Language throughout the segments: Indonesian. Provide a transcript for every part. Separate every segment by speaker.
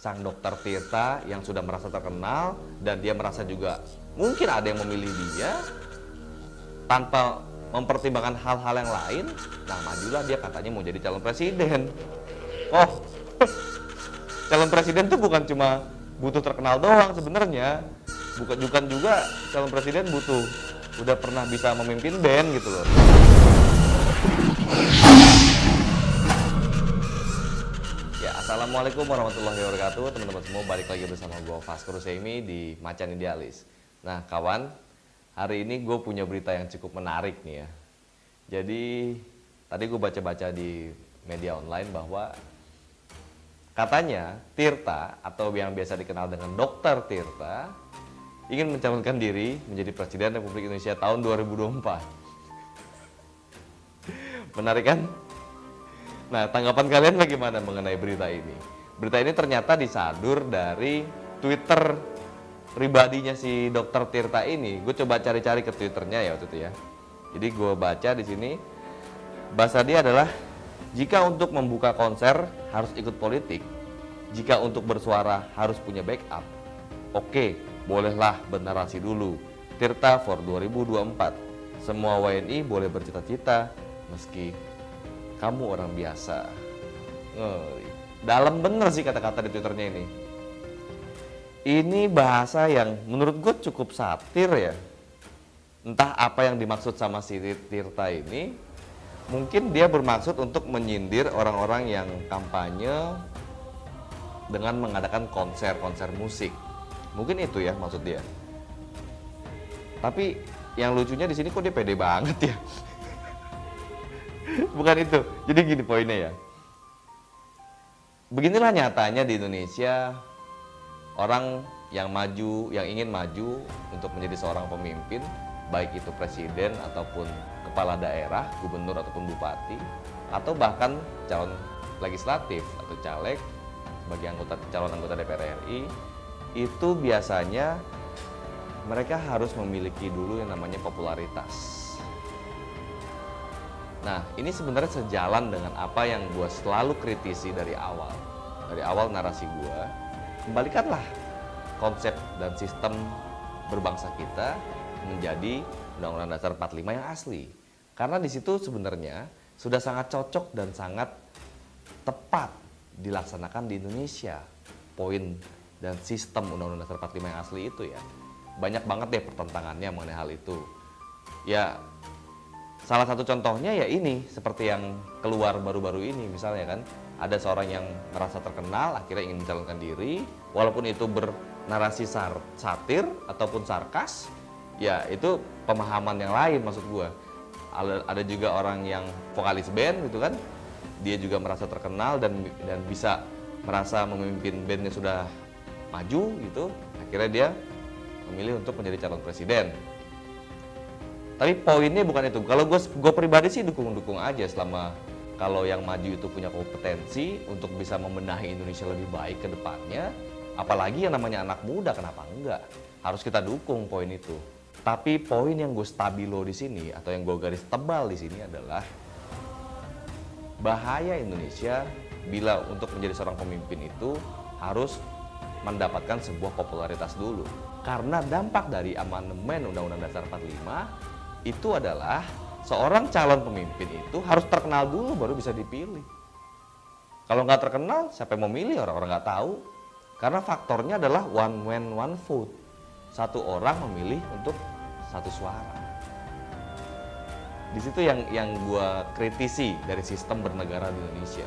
Speaker 1: sang dokter Tirta yang sudah merasa terkenal dan dia merasa juga mungkin ada yang memilih dia tanpa mempertimbangkan hal-hal yang lain. Nah, majulah dia, katanya mau jadi calon presiden. Oh, calon presiden tuh bukan cuma butuh terkenal doang sebenarnya. Bukan juga calon presiden butuh udah pernah bisa memimpin band gitu loh. Ya, assalamualaikum warahmatullahi wabarakatuh, teman-teman semua, balik lagi bersama gue Vasco Rusemi di Macan Idealis. Nah kawan, hari ini gue punya berita yang cukup menarik nih ya. Jadi tadi gue baca-baca di media online bahwa katanya Tirta atau yang biasa dikenal dengan Dokter Tirta ingin mencalonkan diri menjadi Presiden Republik Indonesia tahun 2024. Menarik kan? Nah, tanggapan kalian bagaimana mengenai berita ini? Berita ini ternyata disadur dari Twitter pribadinya si Dokter Tirta ini. Gue coba cari-cari ke Twitternya ya waktu itu ya. Jadi gue baca di sini, bahasa dia adalah, jika untuk membuka konser harus ikut politik, jika untuk bersuara harus punya backup, oke, bolehlah bernarasi dulu. Tirta for 2024. Semua WNI boleh bercita-cita meski kamu orang biasa. Dalam bener sih kata-kata di Twitternya ini. Ini bahasa yang menurut gue cukup satir ya. Entah apa yang dimaksud sama si Tirta ini. Mungkin dia bermaksud untuk menyindir orang-orang yang kampanye dengan mengadakan konser-konser musik. Mungkin itu ya maksud dia. Tapi yang lucunya di sini kok dia pede banget ya. Bukan itu. Jadi gini poinnya ya. Beginilah nyatanya di Indonesia, orang yang maju, yang ingin maju untuk menjadi seorang pemimpin, baik itu presiden ataupun kepala daerah, gubernur ataupun bupati, atau bahkan calon legislatif atau caleg sebagai calon anggota DPR RI, itu biasanya mereka harus memiliki dulu yang namanya popularitas. Nah, ini sebenarnya sejalan dengan apa yang gue selalu kritisi dari awal. Dari awal narasi gue, kembalikanlah konsep dan sistem berbangsa kita menjadi Undang-Undang Dasar 45 yang asli. Karena di situ sebenarnya sudah sangat cocok dan sangat tepat dilaksanakan di Indonesia. Poin dan sistem Undang-Undang Dasar 45 yang asli itu ya. Banyak banget deh pertentangannya mengenai hal itu. Ya, salah satu contohnya ya ini, seperti yang keluar baru-baru ini misalnya kan, ada seorang yang merasa terkenal akhirnya ingin mencalonkan diri, walaupun itu bernarasi satir ataupun sarkas, ya itu pemahaman yang lain maksud gua. Ada juga orang yang vokalis band gitu kan, dia juga merasa terkenal dan bisa merasa memimpin bandnya sudah maju gitu, akhirnya dia memilih untuk menjadi calon presiden. Tapi poinnya bukan itu. Kalau gue pribadi sih dukung-dukung aja selama kalau yang maju itu punya kompetensi untuk bisa membenahi Indonesia lebih baik ke depannya. Apalagi yang namanya anak muda, kenapa enggak? Harus kita dukung poin itu. Tapi poin yang gue stabilo di sini atau yang gue garis tebal di sini adalah bahaya Indonesia bila untuk menjadi seorang pemimpin itu harus mendapatkan sebuah popularitas dulu. Karena dampak dari amandemen Undang-Undang Dasar 45 itu adalah seorang calon pemimpin itu harus terkenal dulu baru bisa dipilih. Kalau nggak terkenal, siapa yang mau milih? Orang-orang nggak tahu. Karena faktornya adalah one man one vote. Satu orang memilih untuk satu suara. Di situ yang gue kritisi dari sistem bernegara di Indonesia.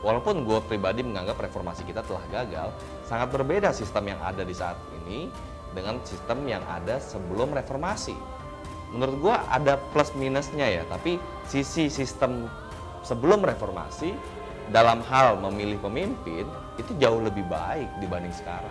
Speaker 1: Walaupun gue pribadi menganggap reformasi kita telah gagal, sangat berbeda sistem yang ada di saat ini dengan sistem yang ada sebelum reformasi. Menurut gue ada plus minusnya ya, tapi sisi sistem sebelum reformasi dalam hal memilih pemimpin itu jauh lebih baik dibanding sekarang.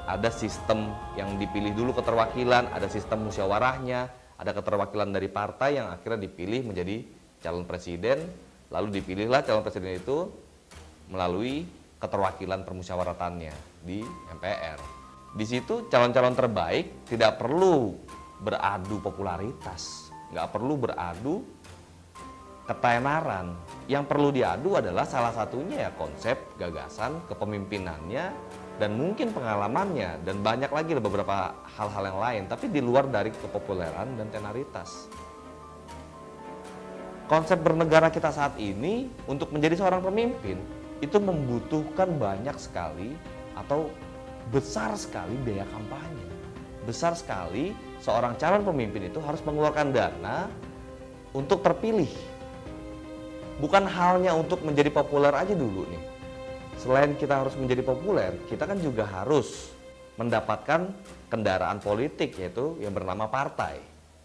Speaker 1: Ada sistem yang dipilih dulu keterwakilan, ada sistem musyawarahnya, ada keterwakilan dari partai yang akhirnya dipilih menjadi calon presiden. Lalu dipilihlah calon presiden itu melalui keterwakilan permusyawaratannya di MPR. Di situ calon-calon terbaik tidak perlu beradu popularitas, nggak perlu beradu ketenaran. yang perlu diadu adalah salah satunya ya konsep, gagasan, kepemimpinannya, dan mungkin pengalamannya, dan banyak lagi beberapa hal-hal yang lain, tapi di luar dari kepopuleran dan tenaritas. Konsep bernegara kita saat ini untuk menjadi seorang pemimpin itu membutuhkan banyak sekali atau besar sekali biaya kampanye. Besar sekali seorang calon pemimpin itu harus mengeluarkan dana untuk terpilih. Bukan halnya untuk menjadi populer aja dulu nih. Selain kita harus menjadi populer, kita kan juga harus mendapatkan kendaraan politik, yaitu yang bernama partai.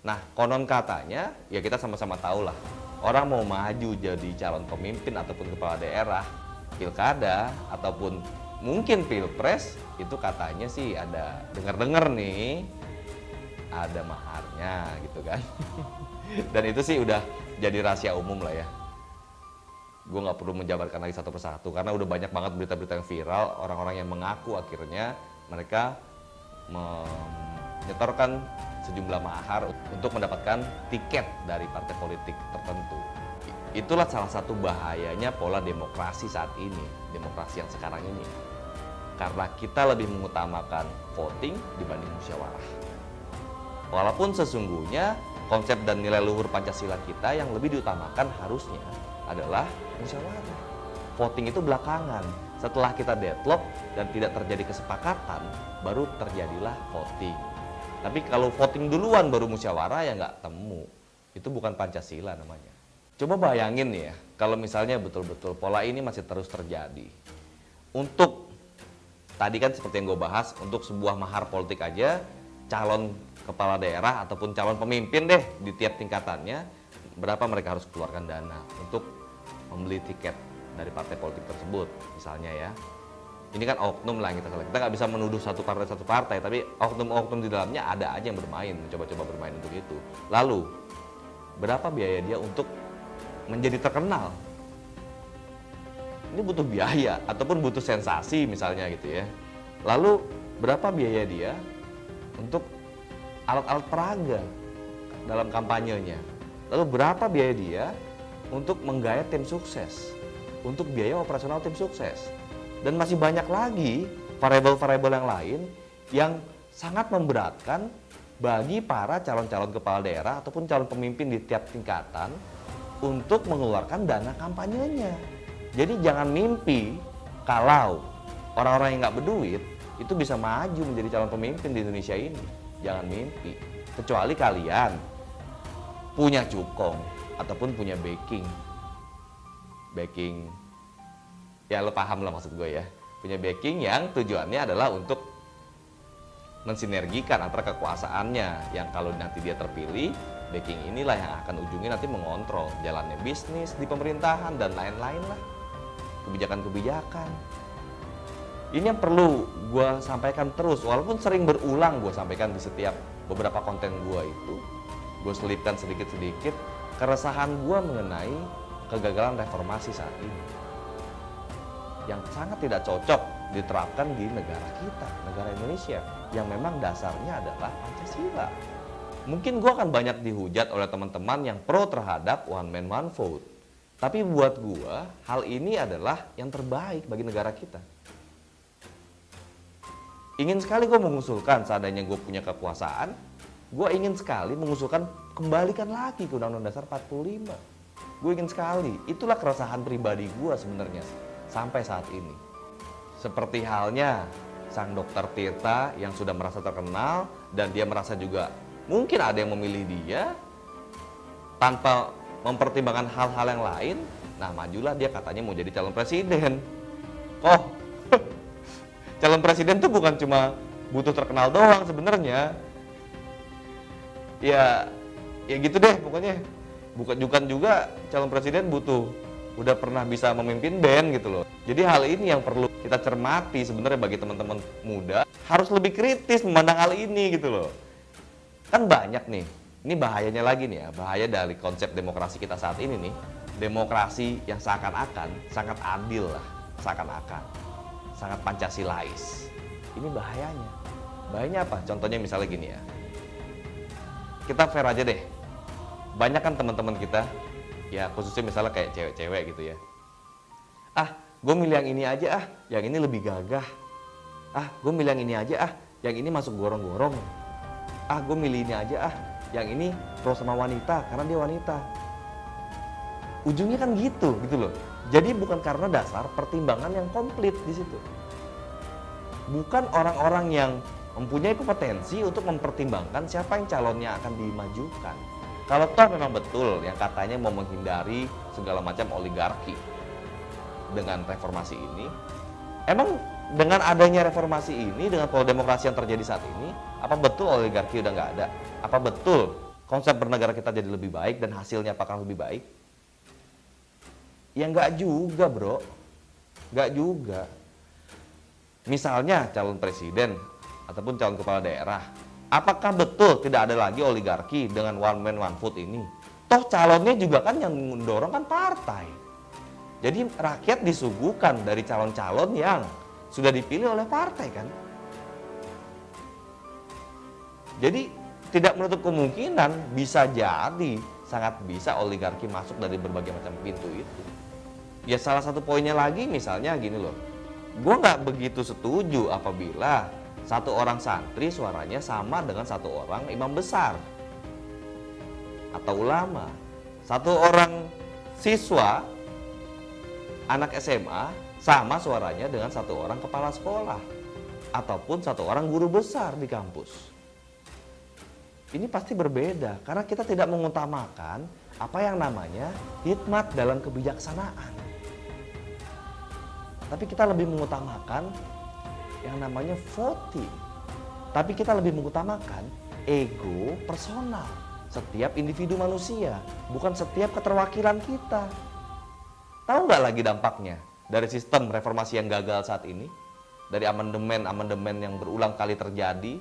Speaker 1: Nah, konon katanya, ya kita sama-sama tahu lah, orang mau maju jadi calon pemimpin ataupun kepala daerah, pilkada, ataupun mungkin pilpres, itu katanya sih ada, dengar-dengar nih, ada maharnya gitu kan. Dan itu sih udah jadi rahasia umum lah ya. Gue nggak perlu menjabarkan lagi satu persatu karena udah banyak banget berita-berita yang viral, orang-orang yang mengaku akhirnya mereka menyetorkan sejumlah mahar untuk mendapatkan tiket dari partai politik tertentu. Itulah salah satu bahayanya pola demokrasi saat ini, demokrasi yang sekarang ini. Karena kita lebih mengutamakan voting dibanding musyawarah. Walaupun sesungguhnya konsep dan nilai luhur Pancasila kita yang lebih diutamakan harusnya adalah musyawarah. Voting itu belakangan. Setelah kita deadlock dan tidak terjadi kesepakatan, baru terjadilah voting. Tapi kalau voting duluan baru musyawarah ya nggak temu. Itu bukan Pancasila namanya. Coba bayangin nih ya, kalau misalnya betul-betul pola ini masih terus terjadi. Untuk, tadi kan seperti yang gue bahas, untuk sebuah mahar politik aja, calon kepala daerah ataupun calon pemimpin deh di tiap tingkatannya, berapa mereka harus keluarkan dana untuk membeli tiket dari partai politik tersebut misalnya ya. Ini kan oknum lah yang kita nggak bisa menuduh satu partai, tapi oknum-oknum di dalamnya ada aja yang bermain, mencoba-coba bermain untuk itu. Lalu berapa biaya dia untuk menjadi terkenal? Ini butuh biaya ataupun butuh sensasi misalnya gitu ya. Lalu berapa biaya dia untuk alat-alat peraga dalam kampanyenya? Lalu berapa biaya dia untuk menggait tim sukses, untuk biaya operasional tim sukses? Dan masih banyak lagi variabel-variabel yang lain yang sangat memberatkan bagi para calon-calon kepala daerah ataupun calon pemimpin di tiap tingkatan untuk mengeluarkan dana kampanyenya. Jadi jangan mimpi kalau orang-orang yang nggak berduit itu bisa maju menjadi calon pemimpin di Indonesia ini. Jangan mimpi. Kecuali kalian punya cukong ataupun punya backing, ya lo paham lah maksud gue ya, punya backing yang tujuannya adalah untuk mensinergikan antara kekuasaannya, yang kalau nanti dia terpilih, backing inilah yang akan ujungnya nanti mengontrol jalannya bisnis di pemerintahan dan lain-lain lah, kebijakan-kebijakan. Ini yang perlu gue sampaikan terus, walaupun sering berulang gue sampaikan di setiap beberapa konten gue itu, gue selipkan sedikit-sedikit keresahan gue mengenai kegagalan reformasi saat ini yang sangat tidak cocok diterapkan di negara kita, negara Indonesia yang memang dasarnya adalah Pancasila. Mungkin gue akan banyak dihujat oleh teman-teman yang pro terhadap one man one vote, tapi buat gue hal ini adalah yang terbaik bagi negara kita. Ingin sekali gue mengusulkan, seandainya gue punya kekuasaan, gue ingin sekali mengusulkan kembalikan lagi ke Undang-Undang Dasar 45. Gue ingin sekali, itulah keresahan pribadi gue sebenarnya sampai saat ini. Seperti halnya sang dokter Tirta yang sudah merasa terkenal dan dia merasa juga mungkin ada yang memilih dia tanpa mempertimbangkan hal-hal yang lain. Nah, majulah dia katanya mau jadi calon presiden. Oh, calon presiden tuh bukan cuma butuh terkenal doang sebenarnya. Ya gitu deh pokoknya. Bukan juga calon presiden butuh udah pernah bisa memimpin band gitu loh. Jadi hal ini yang perlu kita cermati sebenarnya bagi teman-teman muda, harus lebih kritis memandang hal ini gitu loh. Kan banyak nih, ini bahayanya lagi nih ya, bahaya dari konsep demokrasi kita saat ini nih. Demokrasi yang seakan-akan sangat adil lah, seakan-akan sangat Pancasilais. Ini bahayanya. Bahayanya apa? Contohnya misalnya gini ya. Kita fair aja deh. Banyak kan teman-teman kita Ya khususnya misalnya kayak cewek-cewek gitu ya. Ah, gue milih yang ini aja ah, yang ini lebih gagah. Ah, gue milih yang ini aja ah, yang ini masuk gorong-gorong. Ah, gue milih ini aja ah, yang ini pro sama wanita karena dia wanita. Ujungnya kan gitu loh. Jadi bukan karena dasar pertimbangan yang komplit di situ. Bukan orang-orang yang mempunyai kompetensi untuk mempertimbangkan siapa yang calonnya akan dimajukan. Kalau toh memang betul yang katanya mau menghindari segala macam oligarki dengan reformasi ini, emang dengan adanya reformasi ini, dengan pola demokrasi yang terjadi saat ini, apa betul oligarki udah nggak ada? Apa betul konsep bernegara kita jadi lebih baik dan hasilnya apakah lebih baik? Ya nggak juga bro, nggak juga. Misalnya calon presiden ataupun calon kepala daerah, apakah betul tidak ada lagi oligarki dengan one man one vote ini? Toh calonnya juga kan yang mendorong kan partai. Jadi rakyat disuguhkan dari calon-calon yang sudah dipilih oleh partai kan. Jadi tidak menutup kemungkinan bisa jadi, sangat bisa oligarki masuk dari berbagai macam pintu itu. Ya salah satu poinnya lagi misalnya gini loh, gue nggak begitu setuju apabila satu orang santri suaranya sama dengan satu orang imam besar atau ulama. Satu orang siswa, anak SMA sama suaranya dengan satu orang kepala sekolah ataupun satu orang guru besar di kampus. Ini pasti berbeda karena kita tidak mengutamakan apa yang namanya hikmat dalam kebijaksanaan. Tapi kita lebih mengutamakan yang namanya voting. Tapi kita lebih mengutamakan ego personal setiap individu manusia, bukan setiap keterwakilan kita. Tahu nggak lagi dampaknya dari sistem reformasi yang gagal saat ini? Dari amandemen yang berulang kali terjadi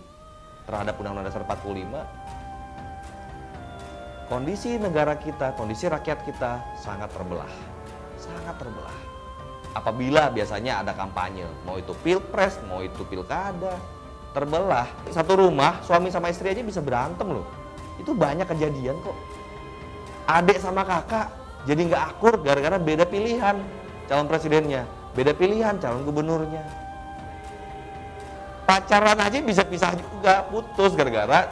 Speaker 1: terhadap Undang-Undang Dasar 45. Kondisi negara kita, kondisi rakyat kita sangat terbelah. Sangat terbelah. Apabila biasanya ada kampanye, mau itu pilpres, mau itu pilkada, terbelah. Satu rumah, suami sama istri aja bisa berantem loh. Itu banyak kejadian kok. Adik sama kakak jadi nggak akur gara-gara beda pilihan calon presidennya, beda pilihan calon gubernurnya. Pacaran aja bisa pisah juga, putus gara-gara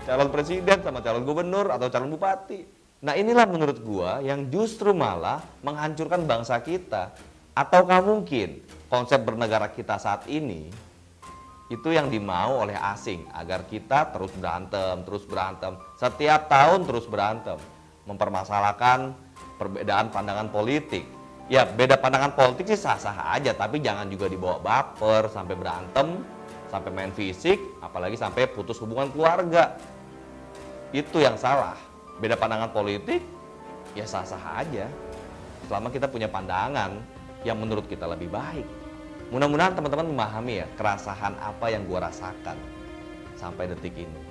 Speaker 1: calon presiden sama calon gubernur atau calon bupati. Nah inilah menurut gua yang justru malah menghancurkan bangsa kita. Ataukah mungkin konsep bernegara kita saat ini itu yang dimau oleh asing agar kita terus berantem, setiap tahun terus berantem, mempermasalahkan perbedaan pandangan politik. Ya beda pandangan politik sih sah-sah aja, tapi jangan juga dibawa baper sampai berantem, sampai main fisik, apalagi sampai putus hubungan keluarga. Itu yang salah. Beda pandangan politik ya sah-sah aja selama kita punya pandangan yang menurut kita lebih baik. Mudah-mudahan teman-teman memahami ya keresahan apa yang gua rasakan sampai detik ini.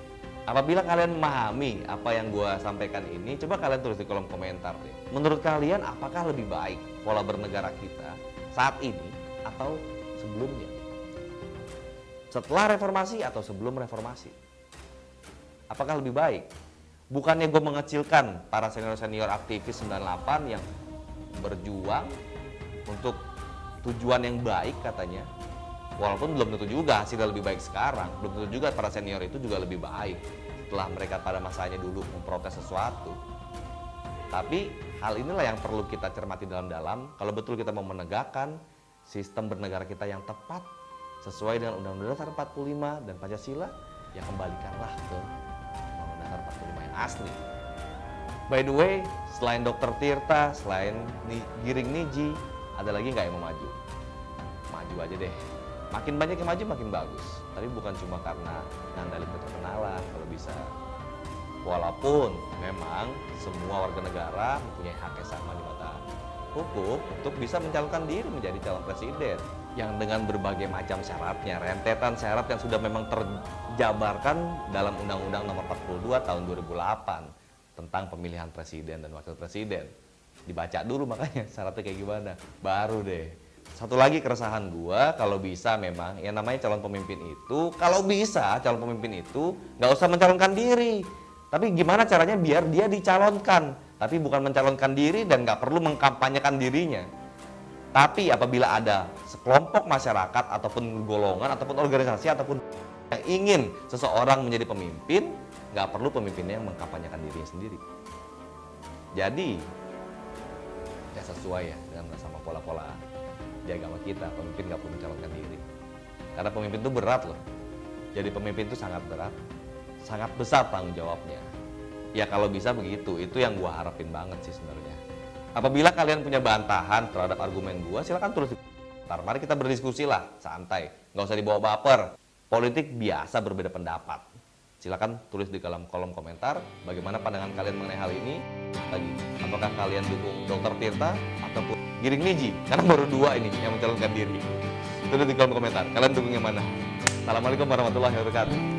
Speaker 1: Apabila kalian memahami apa yang gua sampaikan ini, coba kalian tulis di kolom komentar deh. Menurut kalian apakah lebih baik pola bernegara kita saat ini atau sebelumnya? Setelah reformasi atau sebelum reformasi? Apakah lebih baik? Bukannya gue mengecilkan para senior-senior aktivis 98 yang berjuang untuk tujuan yang baik katanya. Walaupun belum tentu juga hasilnya lebih baik sekarang. Belum tentu juga para senior itu juga lebih baik setelah mereka pada masanya dulu memprotes sesuatu. Tapi hal inilah yang perlu kita cermati dalam-dalam kalau betul kita mau menegakkan sistem bernegara kita yang tepat sesuai dengan Undang-Undang Dasar 45 dan Pancasila, ya kembalikanlah ke Undang-Undang Dasar 45 yang asli. By the way, selain Dr. Tirta, selain Giring Niji, ada lagi nggak yang mau maju? Maju aja deh. Makin banyak yang maju makin bagus. Tapi bukan cuma karena ngandalin keterkenalan kalau bisa. Walaupun memang semua warga negara mempunyai hak yang sama di mata hukum untuk bisa mencalonkan diri menjadi calon presiden yang dengan berbagai macam syaratnya, rentetan syarat yang sudah memang terjabarkan dalam Undang-Undang Nomor 42 tahun 2008 tentang pemilihan presiden dan wakil presiden. Dibaca dulu makanya syaratnya kayak gimana, baru deh. Satu lagi keresahan gua, kalau bisa memang yang namanya calon pemimpin itu, kalau bisa calon pemimpin itu nggak usah mencalonkan diri. Tapi gimana caranya biar dia dicalonkan tapi bukan mencalonkan diri dan nggak perlu mengkampanyekan dirinya. Tapi apabila ada sekelompok masyarakat ataupun golongan ataupun organisasi ataupun yang ingin seseorang menjadi pemimpin, nggak perlu pemimpinnya yang mengkampanyekan dirinya sendiri. Jadi ya sesuai ya dengan sama pola-pola di agama kita, pemimpin nggak perlu mencalonkan diri. Karena pemimpin itu berat loh. Jadi pemimpin itu sangat berat, sangat besar tanggung jawabnya. Ya kalau bisa begitu, itu yang gua harapin banget sih sebenarnya. Apabila kalian punya bantahan terhadap argumen gua, silakan tulis. Ntar mari kita berdiskusi lah, santai, nggak usah dibawa baper. Politik biasa berbeda pendapat. Silakan tulis di kolom komentar bagaimana pandangan kalian mengenai hal ini. Lagi, apakah kalian dukung Dr. Tirta ataupun Giring Niji? Karena baru 2 ini yang mencalonkan diri. Tulis di kolom komentar, kalian dukung yang mana? Assalamualaikum warahmatullahi wabarakatuh.